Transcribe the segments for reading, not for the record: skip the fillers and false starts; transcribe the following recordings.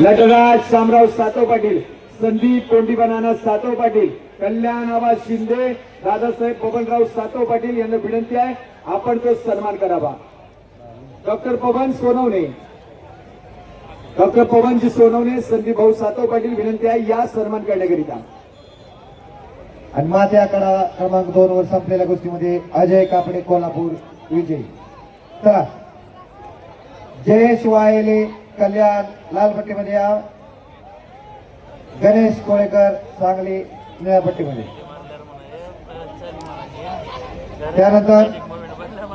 नटराज शामराव सातव पाटील, संदीप कोंडी बनाना सातव पाटील, कल्याण आवाज शिंदे, दादासाहेब बबनराव सातव पाटील यांना विनंती आहे आपण तो सन्मान करावा. डॉक्टर पवन सोनवणे, डॉक्टर पवनजी सोनवणे, संदीप भाऊ सातव पाटील विनंती आहे या सन्मान करण्याकरिता. आणि माथ्या कडा क्रमांक 2 वर संपलेल्या गोष्टीमध्ये अजय कापडे कोल्हापूर विजय. चला जयेश वायले कल्याण लाल पट्टीमध्ये या. गणेश कोळेकर सांगली निळ्या पट्टीमध्ये. त्यानंतर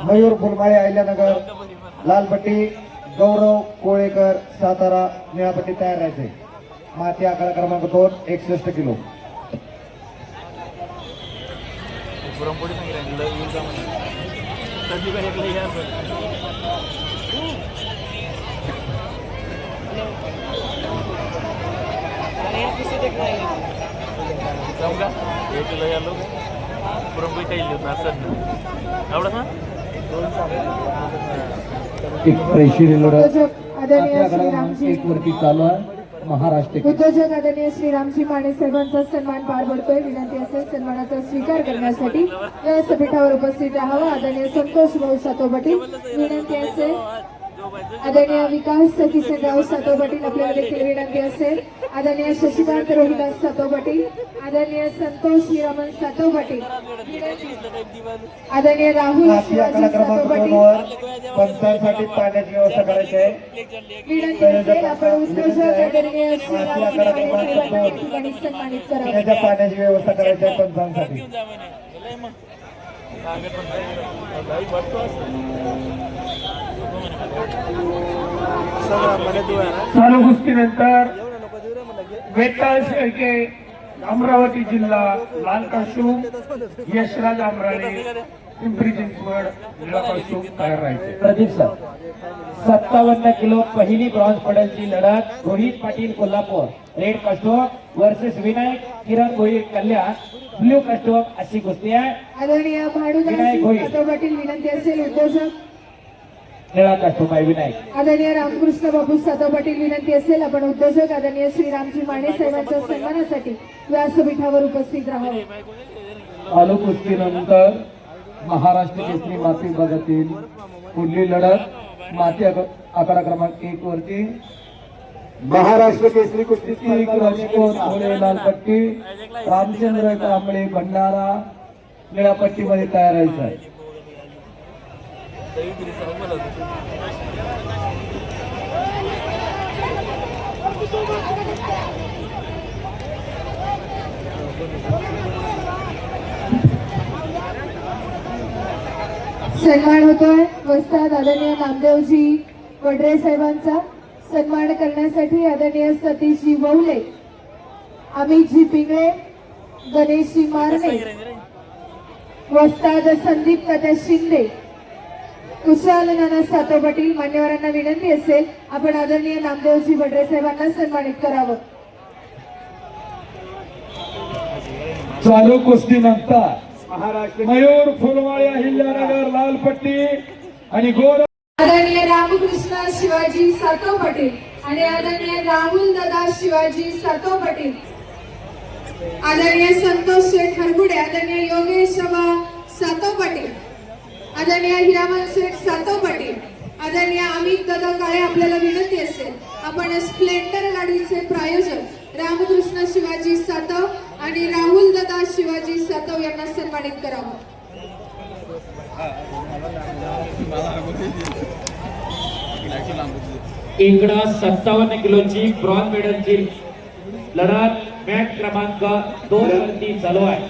मयूर फुलमाळे अहिल्यानगर लाल पट्टी, गौरव कोळेकर सातारा निळ्या पट्टी तयार राहायचे. माथी आकडा क्रमांक 2 61 किलो. उद्योजक आदरणीय श्री रामजी माने साहेबांचा सन्मान पार पडतोय. विनंती असेल सन्मानाचा स्वीकार करण्यासाठी व्यासपीठावर उपस्थित राहावं. आदरणीय संतोष भाऊ सातव पाटील विनंती असेल. आदरणीय विकास किसनराव सातव पाटील आपल्याला देखील विनंती असेल. आदरणीय शशिकांत रोहिदास सातव पाटील, आदरणीय संतोष हिरामन सातव पाटील, आदरणीय राहुल शिवाजी सातव पाटील पंचांसाठी पाण्याची व्यवस्था करायची आहे. विनंती असेल आपण उद्योजक आदरणीय श्री रामजी माने साहेबांना या ठिकाणी सन्मानित करावं. पाण्याची व्यवस्था करायची आहे पंचांसाठी. चालू कुस्तीनंतर वेताळ शेळके अमरावती जिल्हा लाल काशूम, यशराज आमराणे पिंपरी चिंचवड निळा काशूम तयार राहायचे. प्रदीप सर 57 किलो पहिली ब्रॉन्झ पडलची लढत. रोहित पाटील कोल्हापूर रेड कास्टोक वर्सेस विनायक किरण भोईर कल्याण ब्ल्यू कास्टोक अशी कुस्ती आहे. आदरणीय भाडुदास सातव पाटील विनंती असेल. उद्योजक निळा कास्टोक आहे विनायक. आदरणीय रामकृष्ण बाबू सातव पाटील विनंती असेल आपण उद्योजक आदरणीय श्री रामजी माने साहेबांच्या सन्मानासाठी व्यासपीठावर उपस्थित राहावं. चालू कुस्तीनंतर महाराष्ट्र केसरी माती विभागातील पुढली लढत माती आकडा क्रमांक 1 वरती महाराष्ट्र केसरी कुस्ती लाल पट्टी, रामचंद्र कांबळे भंडारा निळ्या पट्टीमध्ये तयार राहायचं आहे. सन्मान होतोय वस्ताद आदरणीय नामदेवजी वडरे साहेबांचा. सन्मान करण्यासाठी आदरणीय सतीशजी वौले, अमितजी पिंगळे, गणेशजी मारणे, वस्ताद संदीप तात्या शिंदे, कुशाल नाना सातव पाटील. मान्यवरांना विनंती असेल आपण आदरणीय नामदेवजी वडरे साहेबांना सन्मानित करावं. चालू कुस्तीनंतर मयूर फुलमाळे अहिल्यानगर लाल पट्टी आणि गोर आदरणीय रामकृष्ण शिवाजी सातव पाटील आणि आदरणीय राहुल दादा शिवाजी सातव पाटील, आदरणीय संतोष शेठ हरगुडे, आदरणीय योगेश सातव पाटील, आदरणीय हिरामन शेठ सातव पाटील, आदरणीय अमित दादा काळे. आपल्याला विनंती असेल आपण स्प्लेंडर गाडीचे प्रायोजक रामकृष्ण शिवाजी सातव आणि राहुल दादा शिवाजी सातव यांना सन्मानित करावं. इकडं 57 किलोची ब्रॉन्झ मेडलची लढत मॅच क्रमांक 2 वरती चालू आहे.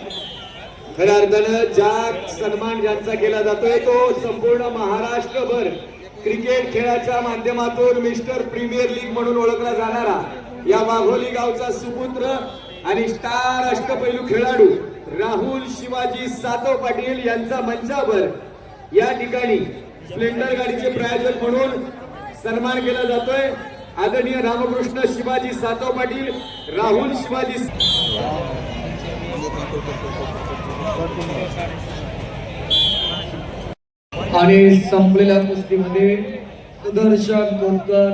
खऱ्या अर्थानं ज्या सन्मान ज्यांचा केला जातोय तो संपूर्ण महाराष्ट्रभर क्रिकेट खेळाच्या माध्यमातून मिस्टर प्रीमियर लीग म्हणून ओळखला जाणारा या वाघोली गावचा सुपुत्र आणि स्टार अष्टपैलू खेळाडू राहुल शिवाजी सातव पाटील यांचा मंचावर या ठिकाणी स्प्लेंडर गाडीचे प्रायोजक म्हणून सन्मान केला जातोय. आदरणीय रामकृष्ण शिवाजी सातव पाटील, राहुल शिवाजी आणि संपलेल्या कुस्तीमध्ये सुदर्शन कोणकर